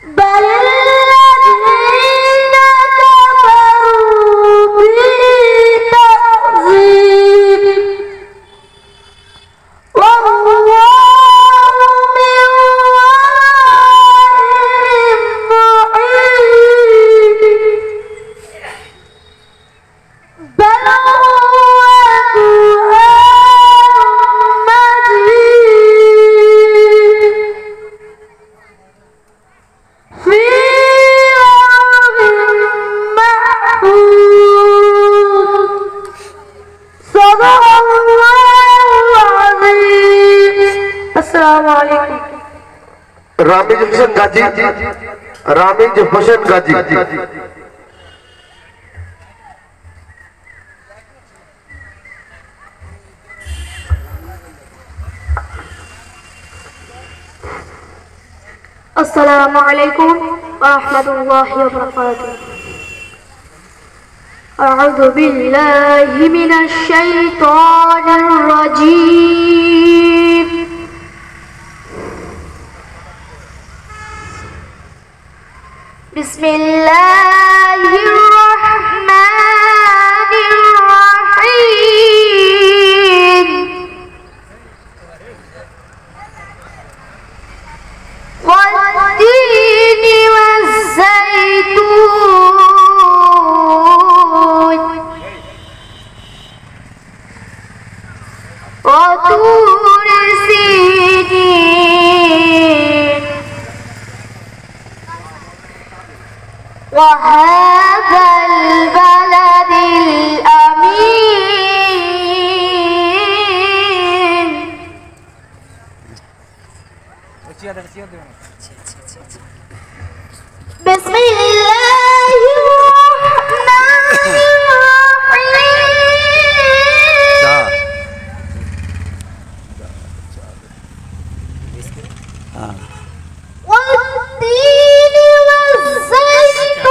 بل الذين كفروا بالتعذيب والله من ورائهم محيط بل هو قرآن مجيد في لوح محفوظ صدق الله العظيم. السلام عليكم. रामीज हुसैन गाजी, रामीज हुसैन गाजी। السلام عليكم ورحمة الله وبركاته. أعوذ بالله من الشيطان الرجيم. بسم الله الرحمن الرحيم. والتين والزيتون وطور سينين وهذا البلد الأمين. بسم الله الرحمن الرحيم. والتين والزيتون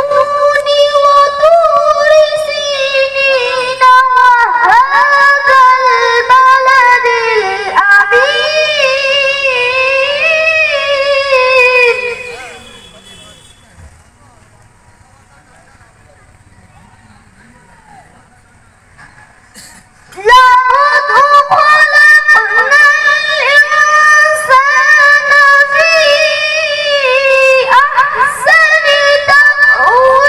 وطور سينين وهذا البلد الأمين. لقد خلقنا الإنسان في أحسن تقويم.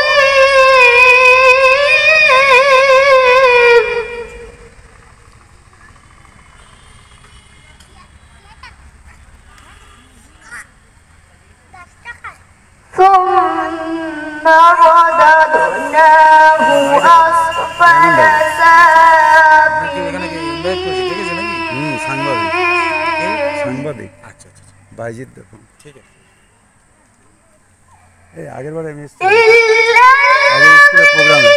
ثم رددناه أسفل সাংবাদিক বাইজিৎ দেখুন ঠিক আছে এই আগের বারে আমি আগের স্কুলের প্রোগ্রামে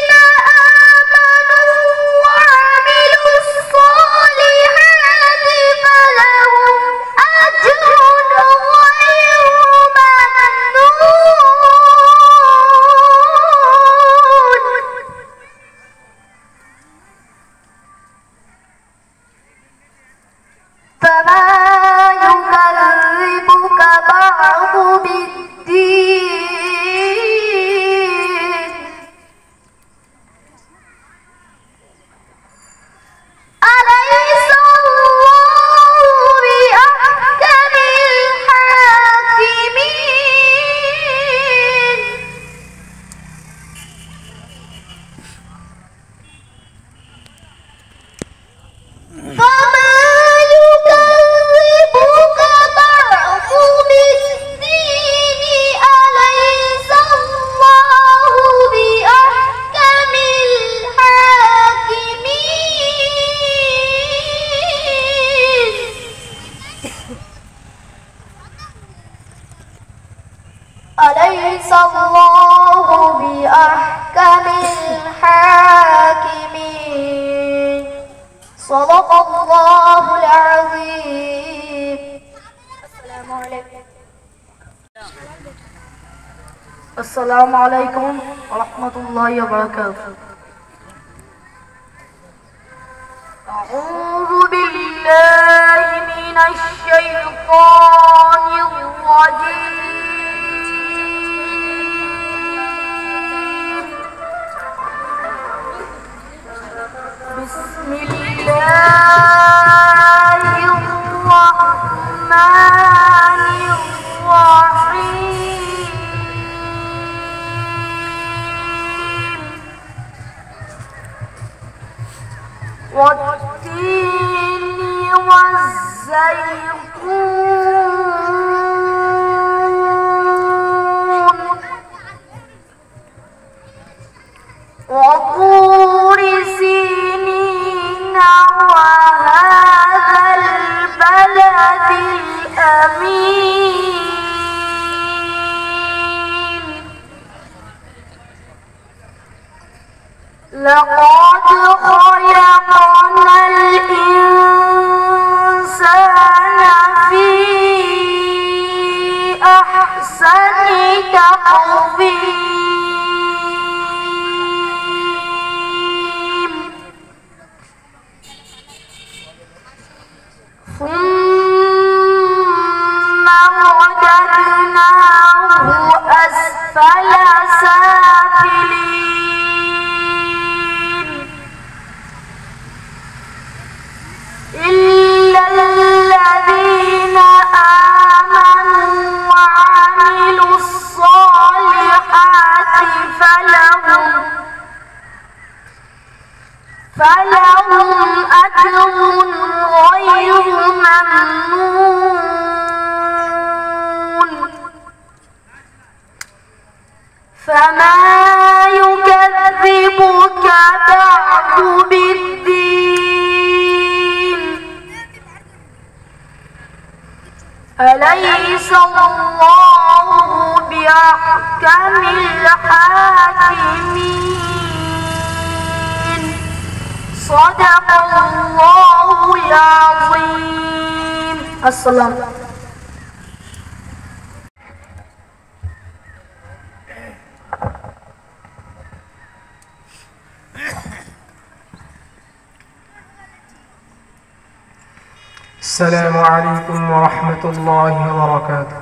فما يكذبك بعد بالدين. أليس الله بأحكم الحاكمين. فما يكذبك بعد بالدين. أليس الله بأحكم الحاكمين. أليس الله بأحكم الحاكمين. صدق الله العظيم. السلام عليكم. السلام عليكم ورحمة الله وبركاته. أعوذ بالله من الشيطان الرجيم. والزيتون وطور سينين وهذا البلد الأمين لقد خلقنا الإنسان في أحسن تقويم ثم رددناه أسفل سافلين إلا الذين آمنوا وعملوا الصالحات فلهم أجر غير ممنون فما يكذبك بعد بالدين أليس الله بأحكم الحاكمين صدق الله العظيم. السلام. السلام عليكم ورحمة الله وبركاته.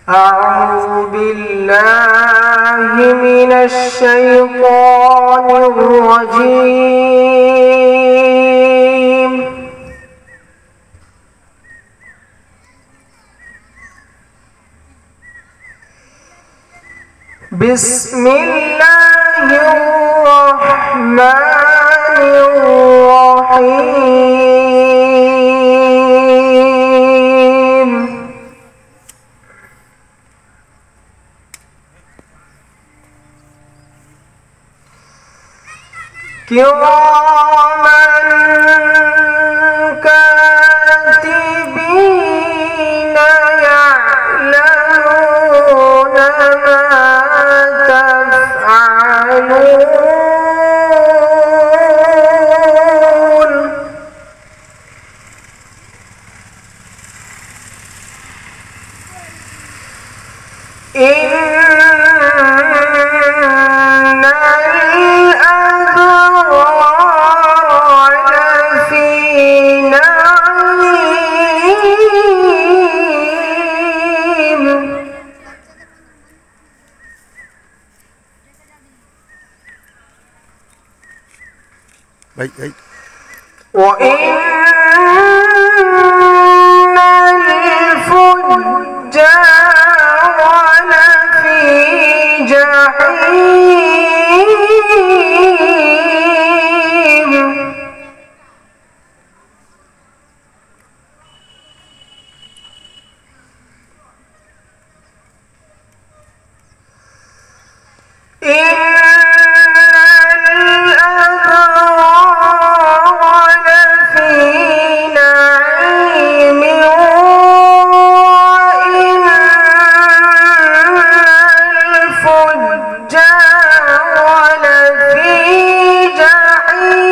أعوذ بالله من الشيطان الرجيم. بسم الله الرحمن الرحيم. كراما كاتبين يعلمون ما تفعلون. إن الأبرار لفي نعيم وإن الفجار لفي جحيم. إن الأبرار لفي نعيم وإن الفجار لفي جحيم.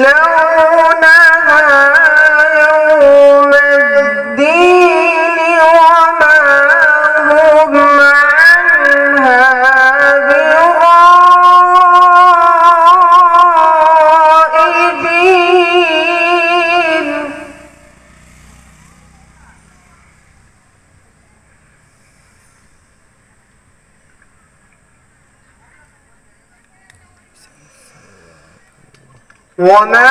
يصلونها يوم الدين وما هم عنها بغائبين. وما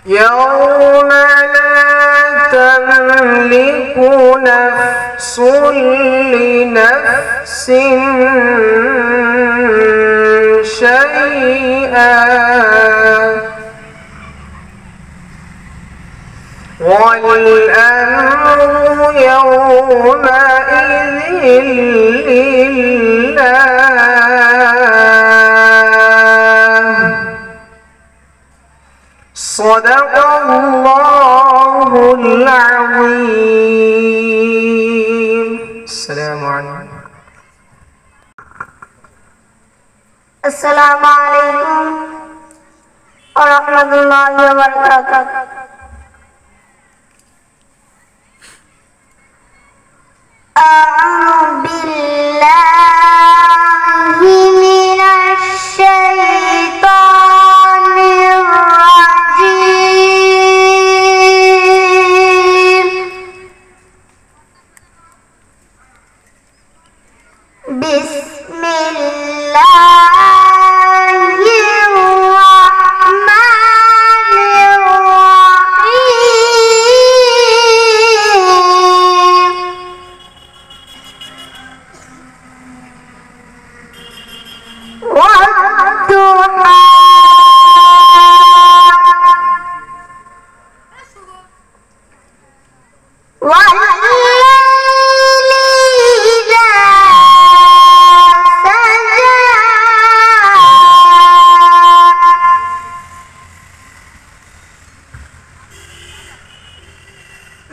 يوم لا تملك نفس لنفس شيئا والأمر يومئذ لله صدق الله العظيم. السلام عليكم. السلام عليكم ورحمة الله وبركاته. أعوذ بالله من الشيطان الرجيم. بسم الله الرحمن الرحيم. والضحى والليل إذا سجى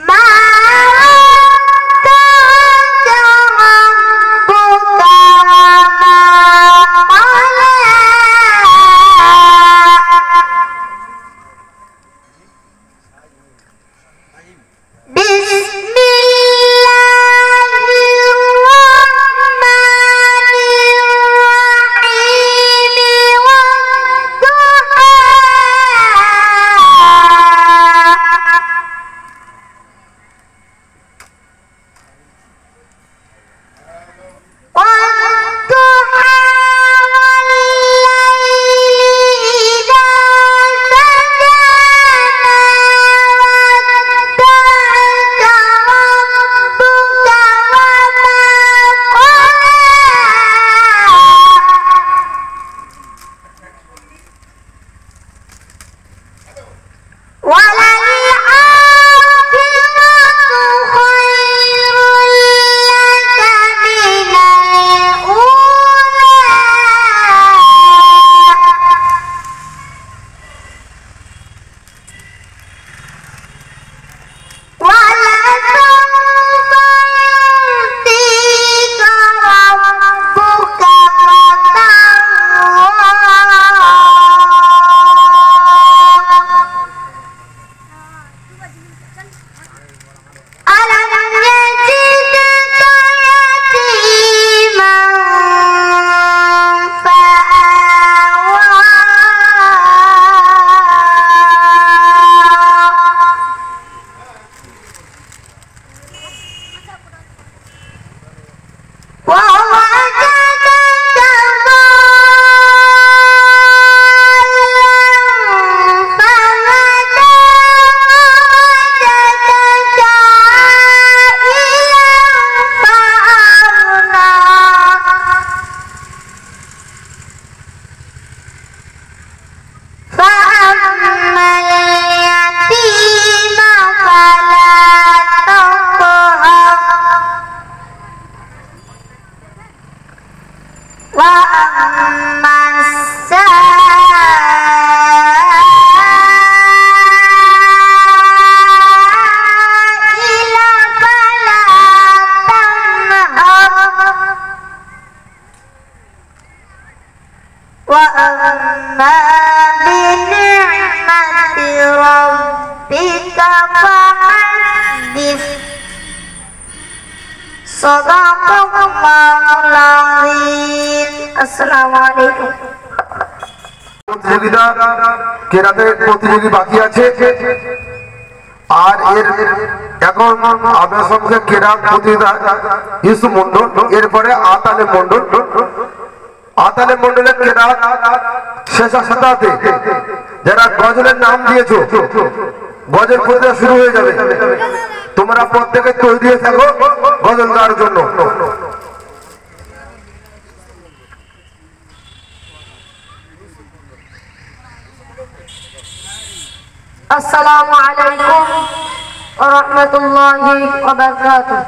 ما ودعك ربك وما قلى وأما بنعمة ربك فحدث صدق الله العظيم السلام عليكم প্রতিযোগিতা কেরাতে প্রতিযোগী বাকি আছে আর এর এখন আপনার সঙ্গে কেরাত প্রতিযোগিতা ইউসুফ মন্ডল এরপরে আতালে মন্ডলের কেরাত শেষা সাথে যারা গজলের নাম দিয়েছো গজল প্রতিযোগিতা শুরু হয়ে যাবে তোমরা প্রত্যেকে তৈরি হয়ে থাকো গজল গাওয়ার জন্য السلام عليكم ورحمة الله وبركاته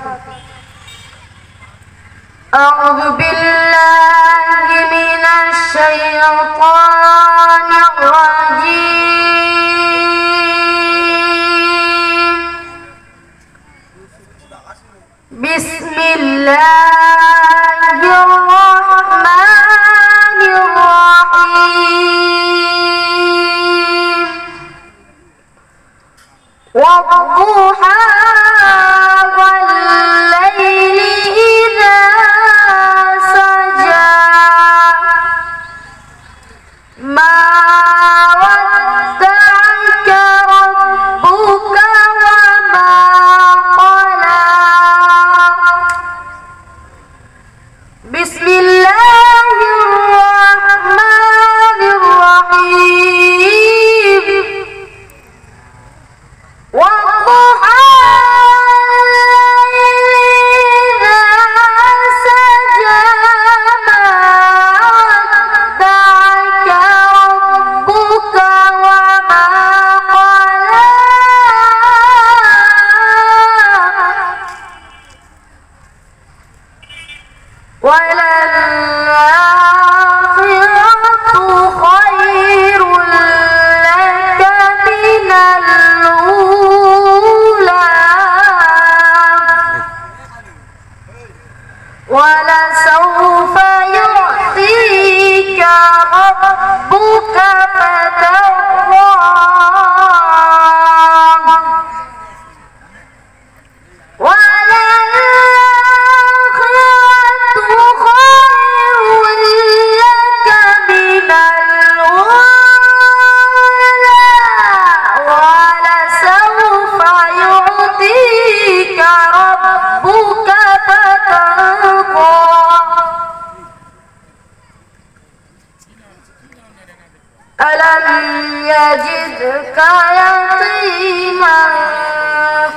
أعوذ بالله من الشيطان الرجيم بسم الله الرحمن الرحيم والضحى والليل إذا سجى ما ودعك ربك وما قلى بسم الله الرحمن الرحيم والضحى إذا سجى ما ودعك ربك وما قلى وللآخرة خير لك من الأولى ولسوف يعطيك ربك فترضى وللآخرة خير لك من الأولى ولسوف يعطيك ربك فترضى ألم يجدك يتيما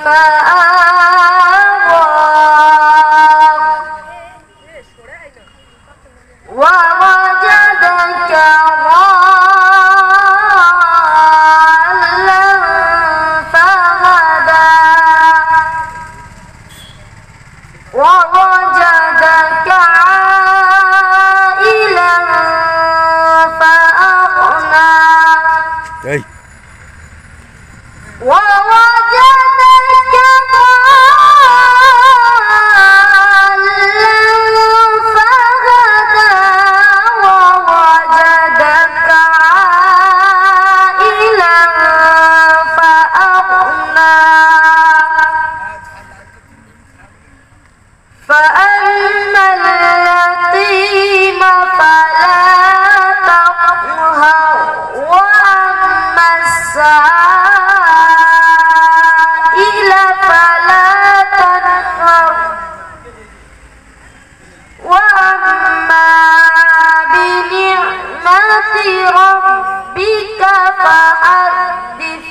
فآوى ووجدك ضالا فهدى ووجدك عائلا فأغنى ووجدك ضالا فهدى ووجدك عائلا فأغنى فأما اليتيم فلا تقهر وأما السائل فلا تنهر وأما بنعمة ربك فحدث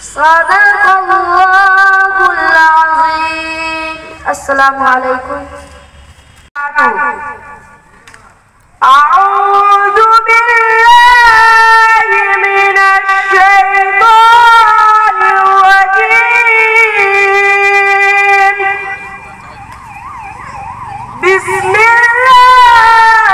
صدق الله العظيم السلام عليكم أعوذ بالله من الشيطان الرجيم بسم الله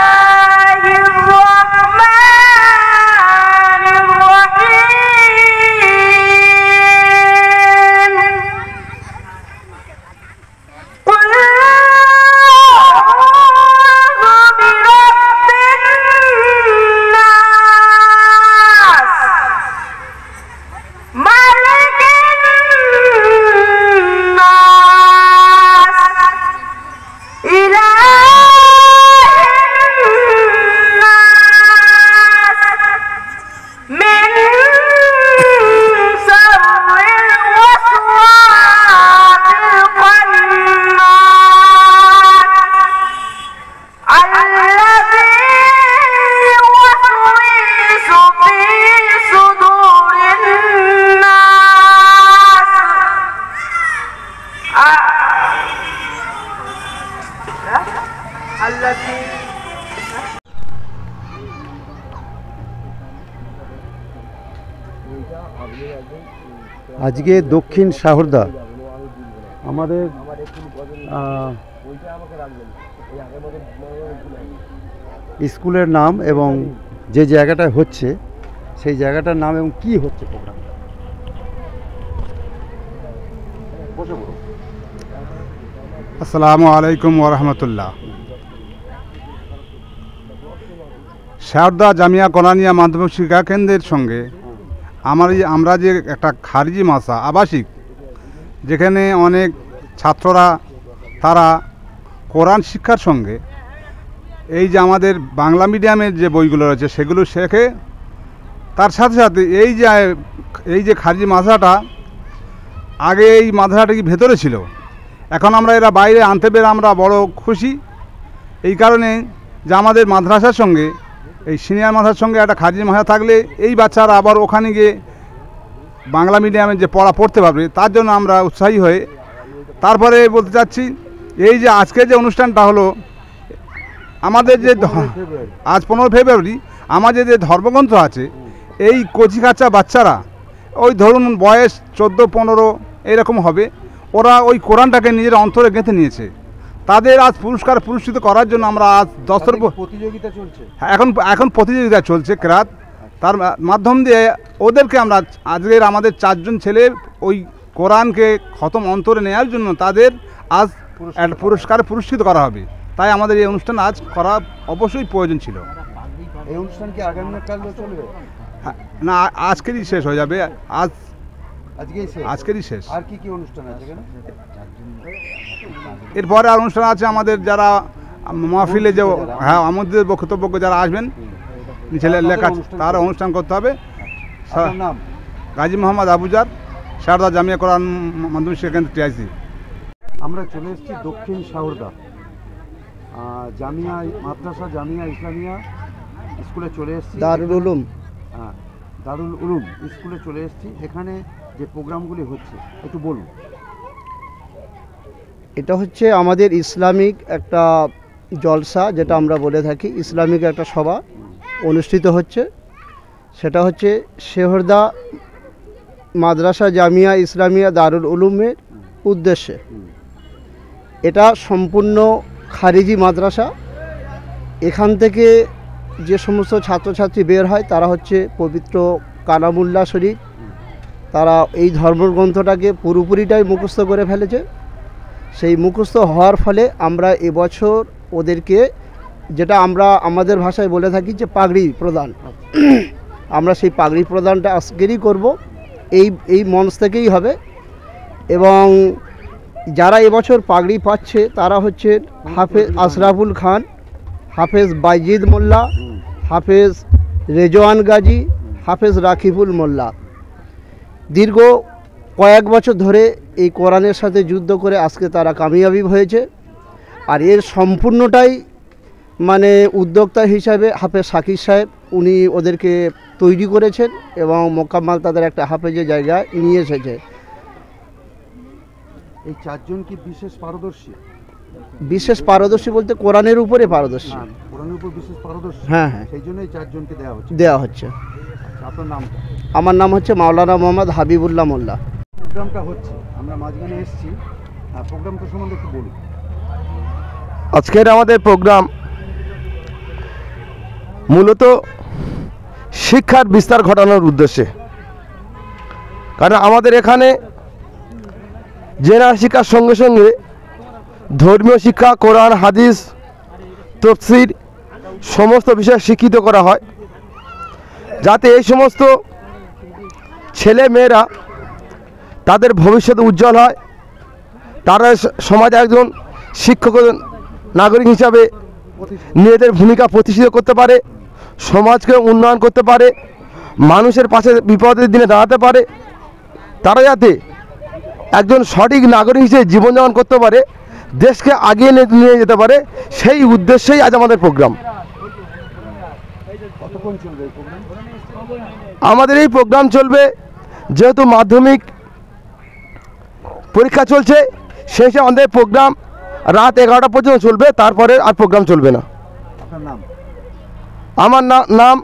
আজকে দক্ষিণ শাহরদা আমাদের স্কুলের নাম এবং যে জায়গাটা হচ্ছে সেই জায়গাটার নাম এবং কি হচ্ছে প্রোগ্রাম। আসসালামু আলাইকুম ওরহমতুল্লাহ। শারদা জামিয়া কোরআনিয়া মাধ্যমিক শিক্ষা কেন্দ্রের সঙ্গে আমরা যে একটা খারিজি মাসা আবাসিক, যেখানে অনেক ছাত্ররা তারা কোরআন শিক্ষার সঙ্গে এই যে আমাদের বাংলা মিডিয়ামের যে বইগুলো রয়েছে সেগুলো শেখে, তার সাথে সাথে এই যে খারিজি মাদ্রাসাটা আগে এই মাদ্রাসাটা কি ভেতরে ছিল, এখন আমরা এরা বাইরে আনতে পেরে আমরা বড় খুশি। এই কারণে যে আমাদের মাদ্রাসার সঙ্গে এই সিনিয়র মাদ্রাসার সঙ্গে একটা খারিজি মাদ্রাসা থাকলে এই বাচ্চারা আবার ওখানে গিয়ে বাংলা মিডিয়ামে যে পড়তে পারবে, তার জন্য আমরা উৎসাহী হয়ে তারপরে বলতে চাচ্ছি এই যে আজকে যে অনুষ্ঠানটা হলো আমাদের যে আজ 15 ফেব্রুয়ারি আমাদের যে ধর্মগ্রন্থ আছে, এই কচিকাচ্চা বাচ্চারা ওই ধরুন বয়স 14-15 এরকম হবে, ওরা ওই কোরআনটাকে নিজের অন্তরে গেঁথে নিয়েছে। তাদের আজ পুরস্কৃত করার জন্য আমরা আজ 10 প্রতিযোগিতা চলছে, এখন প্রতিযোগিতা চলছে কেরাত, তার মাধ্যম দিয়ে ওদেরকে আমরা আজকের আমাদের 4 জন ছেলে ওই কোরআনকে খতম অন্তরে নেওয়ার জন্য তাদের আজ একটা পুরস্কৃত করা হবে। তাই আমাদের এই অনুষ্ঠান আজ করা অবশ্যই প্রয়োজন ছিল। এই অনুষ্ঠান কি আগামীকালও চলবে? না, আজকেরই শেষ হয়ে যাবে, আজকেরই শেষ। আর কি কি অনুষ্ঠান আছে এখানে? এরপরে আর অনুষ্ঠান আছে আমাদের যারা মাহফিলে যে আমাদের বক্তব্য যারা আসবেন ছেলে লেখা তার অনুষ্ঠান করতে হবে। নাম গাজী মোহাম্মদ আবুজার, শারদা জামিয়া কোরআন মাধ্যমিক শিক্ষা কেন্দ্র টিআইসি। আমরা চলে এসেছি দক্ষিণ শাহরদা জামিয়া মাদ্রাসা জামিয়া ইসলামিয়া স্কুলে চলে এসেছি। দারুল উলুম স্কুলে চলে এসেছি। এখানে যে প্রোগ্রামগুলি হচ্ছে একটু বলুন। এটা হচ্ছে আমাদের ইসলামিক একটা জলসা, যেটা আমরা বলে থাকি ইসলামিক একটা সভা অনুষ্ঠিত হচ্ছে। সেটা হচ্ছে শেহরদা মাদ্রাসা জামিয়া ইসলামিয়া দারুল উলুমের উদ্দেশ্যে। এটা সম্পূর্ণ খারিজি মাদ্রাসা। এখান থেকে যে সমস্ত ছাত্রছাত্রী বের হয় তারা হচ্ছে পবিত্র কালামুল্লাহ শরীফ, তারা এই ধর্মগ্রন্থটাকে পুরোপুরিটাই মুখস্থ করে ফেলেছে। সেই মুখস্থ হওয়ার ফলে আমরা এবছর ওদেরকে, যেটা আমরা আমাদের ভাষায় বলে থাকি যে পাগড়ি প্রদান, আমরা সেই পাগড়ি প্রদানটা আজকেরই করব, এই মঞ্চ থেকেই হবে। এবং যারা এবছর পাগড়ি পাচ্ছে তারা হচ্ছে হাফেজ আশরাফুল খান, হাফেজ বাইজিদ মোল্লা, হাফেজ রেজওয়ান গাজী, হাফেজ রাকিবুল মোল্লা। দীর্ঘ কয়েক বছর ধরে এই কোরআনের সাথে যুদ্ধ করে আজকে তারা কামিয়াবি হয়েছে। আর এর সম্পূর্ণটাই মানে উদ্যোক্তা হিসাবে হাফেজ শাকির সাহেব, উনি ওদেরকে তৈরি করেছেন এবং মোকাম্মাল তাদের একটা হাফেজের জায়গায় নিয়ে এসেছে। এই 4 জন কি বিশেষ পারদর্শী? বিশেষ পারদর্শী বলতে কোরআনের উপরে পারদর্শী। কোরআনের উপর বিশেষ পারদর্শী, হ্যাঁ হ্যাঁ, সেই জন্য এই 4 জনকে দেওয়া হচ্ছে। আপনার নামটা? আমার নাম হচ্ছে মাওলানা মোহাম্মদ হাবিবুল্লাহ মোল্লা। প্রোগ্রামটা হচ্ছে, আমরা মাঝখানে এসেছি, প্রোগ্রামটা সম্বন্ধে একটু বলুন। আজকের আমাদের প্রোগ্রাম মূলত শিক্ষার বিস্তার ঘটানোর উদ্দেশ্যে, কারণ আমাদের এখানে জেনারেল শিক্ষার সঙ্গে সঙ্গে ধর্মীয় শিক্ষা, কোরআন হাদিস তাফসীর সমস্ত বিষয় শিক্ষিত করা হয়, যাতে এই সমস্ত ছেলে মেয়েরা তাদের ভবিষ্যৎ উজ্জ্বল হয়, তারা সমাজে একজন শিক্ষক নাগরিক হিসাবে নিজেদের ভূমিকা প্রতিষ্ঠিত করতে পারে, সমাজকে উন্নয়ন করতে পারে, মানুষের পাশে বিপদের দিনে দাঁড়াতে পারে, তারা যাতে একজন সঠিক নাগরিক হিসেবে জীবনযাপন করতে পারে, দেশকে আগিয়ে নিয়ে যেতে পারে, সেই উদ্দেশ্যেই আজ আমাদের প্রোগ্রাম। আমাদের এই প্রোগ্রাম চলবে, যেহেতু মাধ্যমিক পরীক্ষা চলছে, সেই হিসাবে আমাদের প্রোগ্রাম রাত 11টা পর্যন্ত চলবে, তারপরে আর প্রোগ্রাম চলবে না। আমার নাম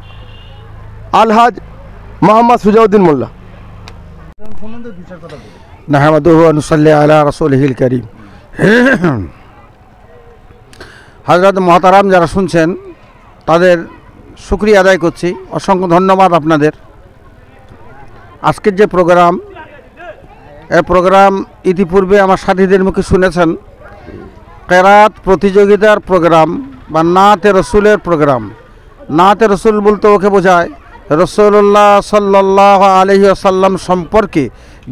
আলহাজ মোহাম্মদ সুজাউদ্দিন মোল্লা। সম্বন্ধে দু চার কথা বলুন। নাহমাদুহু ওয়া নুসাল্লি আলা রাসূলিহিল কারীম। হযরত মুহতারাম যারা শুনছেন তাদের শুকরিয়া আদায় করছি, অসংখ্য ধন্যবাদ আপনাদের। আজকের যে প্রোগ্রাম, এই প্রোগ্রাম ইতিপূর্বে আমার সাথীদের মুখে শুনেছেন, কেরাত প্রতিযোগিতার প্রোগ্রাম বা নাতে রসুলের প্রোগ্রাম। নাতে রসুল বলতে ওকে বোঝায় রসুল্লাহ সাল্লাল্লাহু আলাইহি ওয়াসাল্লাম সম্পর্কে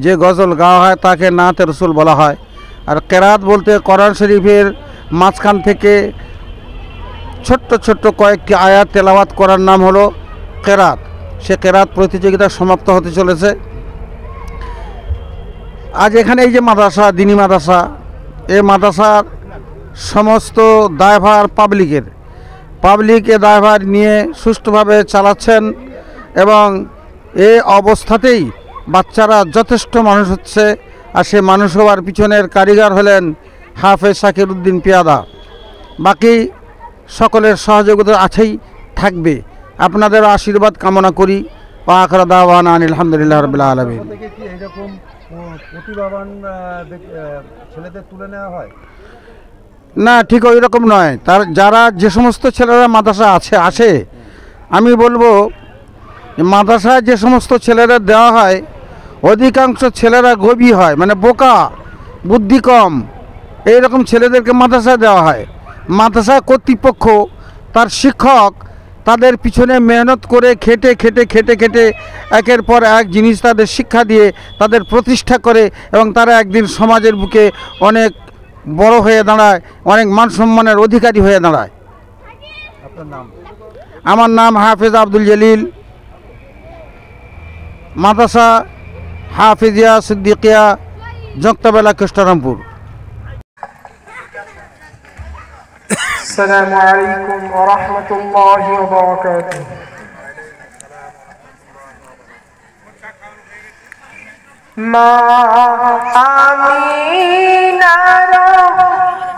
যে গজল গাওয়া হয় তাকে নাতে রসুল বলা হয়। আর কেরাত বলতে কোরআন শরীফের মাঝখান থেকে ছোট্ট ছোট্ট কয়েকটি আয়াত তেলাওয়াত করার নাম হলো কেরাত। সে কেরাত প্রতিযোগিতা সমাপ্ত হতে চলেছে। আজ এখানে এই যে মাদ্রাসা, দিনী মাদ্রাসা, এই মাদ্রাসার সমস্ত দায়ভার পাবলিকে দায়ভার নিয়ে সুষ্ঠুভাবে চালাচ্ছেন এবং এই অবস্থাতেই বাচ্চারা যথেষ্ট মানুষ হচ্ছে। আর সে মানুষ হওয়ার পিছনের কারিগর হলেন হাফেজ শাকির উদ্দিন পিয়াদা। বাকি সকলের সহযোগিতা আছেই, থাকবে। আপনাদের আশীর্বাদ কামনা করি। আখির দাওয়ানা আলহামদুলিল্লাহ রাব্বিল আলামিন। থেকে কি এইরকম প্রতিভাবান ছেলেদের তুলে নেওয়া হয়? না, ঠিক ওই রকম নয়। তার যারা যে সমস্ত ছেলেরা মাদ্রাসা আসে, আমি বলবো মাদ্রাসায় যে সমস্ত ছেলেরা দেওয়া হয় অধিকাংশ ছেলেরা গভীর হয়, মানে বোকা, বুদ্ধি কম, এইরকম ছেলেদেরকে মাদ্রাসায় দেওয়া হয়। মাদ্রাসা কর্তৃপক্ষ, তার শিক্ষক তাদের পিছনে মেহনত করে খেটে খেটে খেটে খেটে একের পর এক জিনিস তাদের শিক্ষা দিয়ে তাদের প্রতিষ্ঠা করে এবং তারা একদিন সমাজের বুকে অনেক বড় হয়ে দাঁড়ায়, অনেক মান সম্মানের অধিকারী হয়ে দাঁড়ায়। আপনার নাম? আমার নাম হাফেজ আব্দুল জলিল, মাদ্রাসা হাফিজিয়া সিদ্দিকিয়া, জক্তাবেলা, কৃষ্ণরামপুর। السلام عليكم ورحمة الله وبركاته. ما আমিনার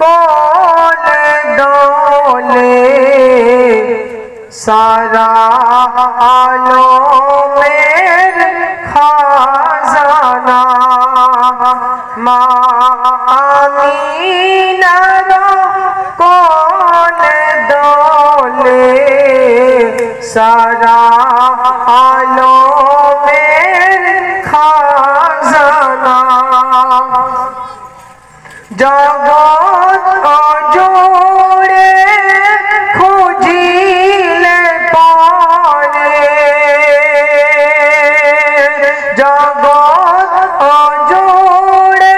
কোলে দোলে সারা আলমের খাজানা, মা আমিনার কোলে দোলে সারা আলমের খাজানা, জগৎ জোড়ে খুঁজিলে পরে, জগৎ জোড়ে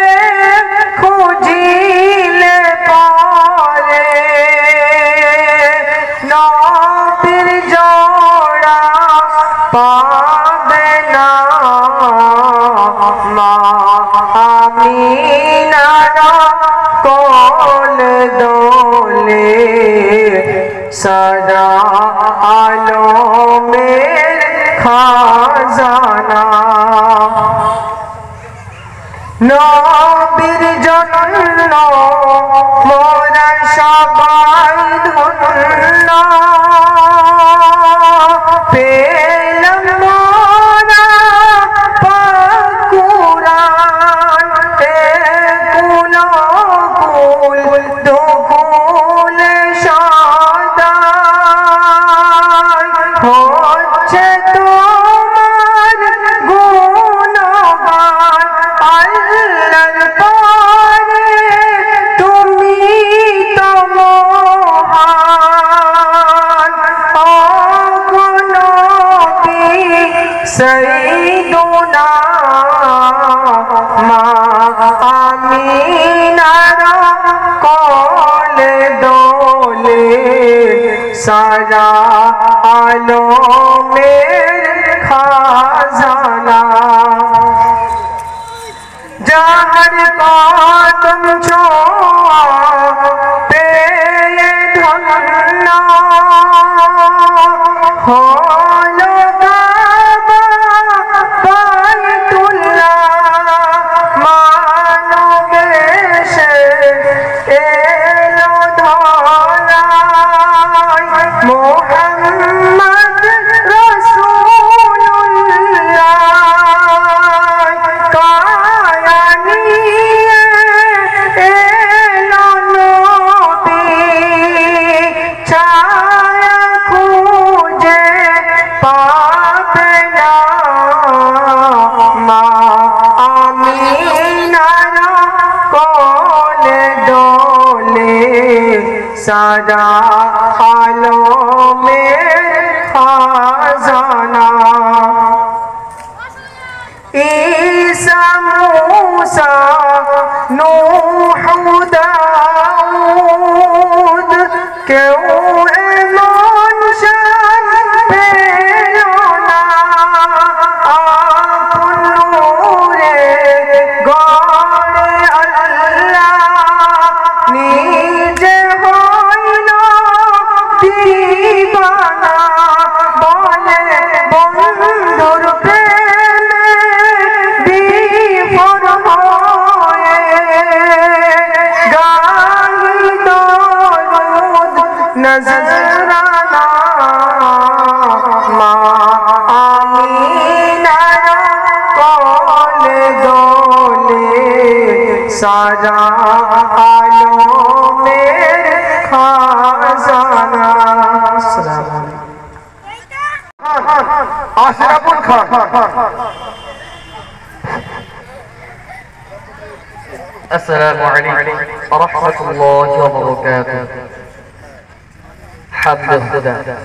খুঁজিলে পরে, নবীর জোড়া পাবে না, মা আমিনার কোলে দোলে সারা আলমের খাজানা, নবীর জন্য মোরা সবাই ধন্য, পেলাম মোরা পাক কুরআন, কুল কুল দুকুল সদাই, হচ্ছে তোমার গুণগান, আল্লাহর পরে তুমি তো মহান, ও গো নবী সাইয়্যিদুনা, মা আমিনার কোলে দোলে সারা আলমের খাজানা, যাহার কদম ছোঁয়া পেয়ে ধন্য, হলো কাবা বাইতুল্লাহ, মানবে সে এলো ধরায়, মুহাম্মদ রাসূলুল্লাহ सारा आलमेर खजाना ईसा मूसा नूह दाऊद क्यों एमन शान पेलो ना आपन नूरे गड़े अल्लाह নিজে হইল দিবানা বলে বন্ধুর প্রেমে বিফল হয়ে গাহি দরুদ নজরানা মা আমিনার কোলে দোলে সারা आलमेर खजाना আশরাফুল খান السلام عليكم ورحمة الله وبركاته. حمد الهدى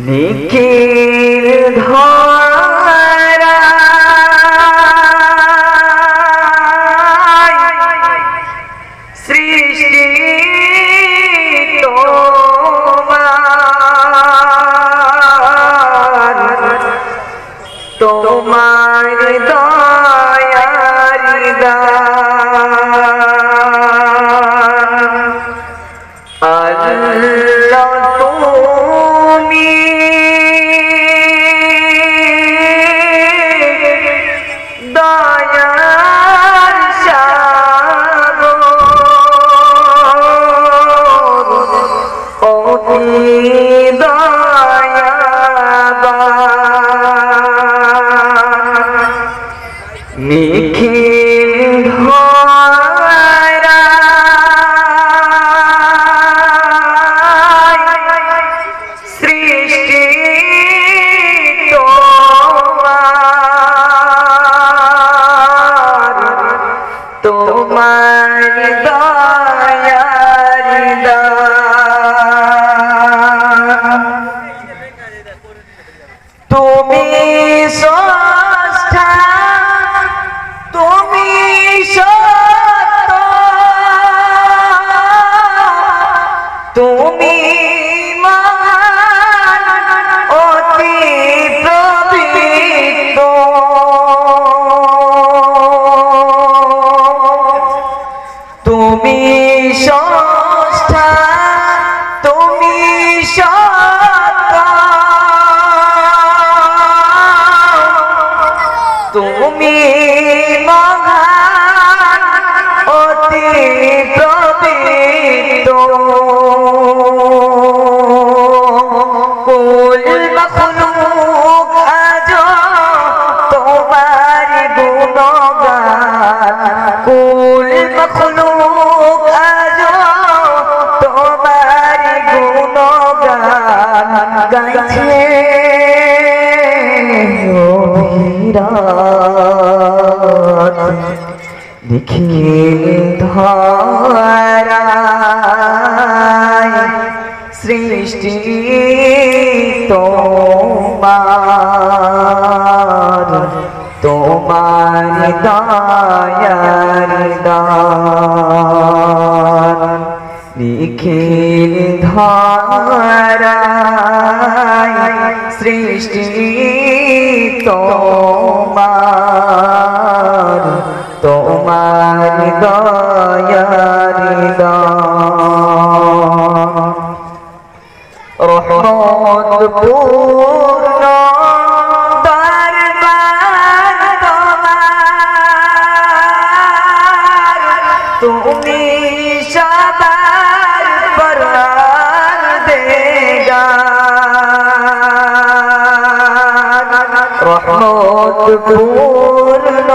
নিখিল ধরা সৃষ্টি তোমার দয়ার দান আল্লাহ তুমি দয়ার সাগর অতি দয়াবান নিখিল ধরা সৃষ্টি তোমার দয়ার দান তুমি স্রষ্টা তুমি সত্য তুমি মহান অতি পবিত্র তুমি স্রষ্টা তুমি সত্য তুমি মহান অতি পবিত্র কুল মখলুক আজ তোমার গুণগান কুল মখলুক আজ তোমার গুণগান গাইছে নিখিল ধরায় সৃষ্টি তোমার তোমার দয়ার দান নিখিল ধরায় সৃষ্টি তোমার তোমার দয়ার দান রহমত পূর্ণ দরবার তোমার পূর্ণ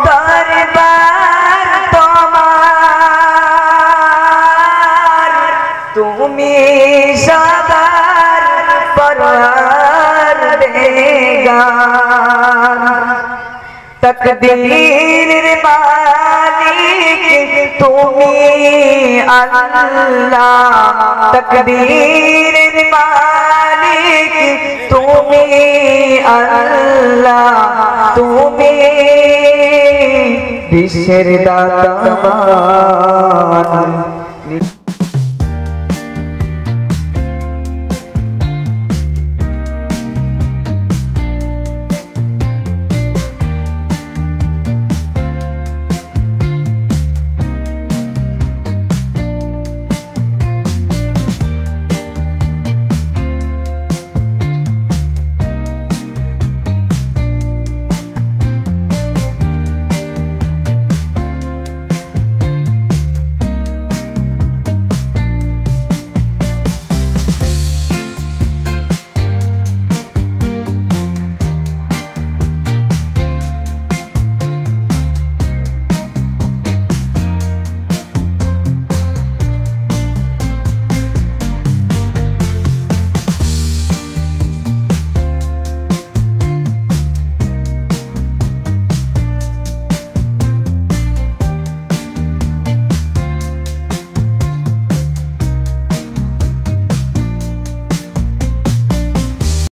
দরবার তোমার, তুমি সবার পরওয়ারদিগার। তকদীরের মালিক তুমি আল্লাহ, তকদীরের মালিক তুমি আল্লাহ, তুমি বিশ্বের দাতা।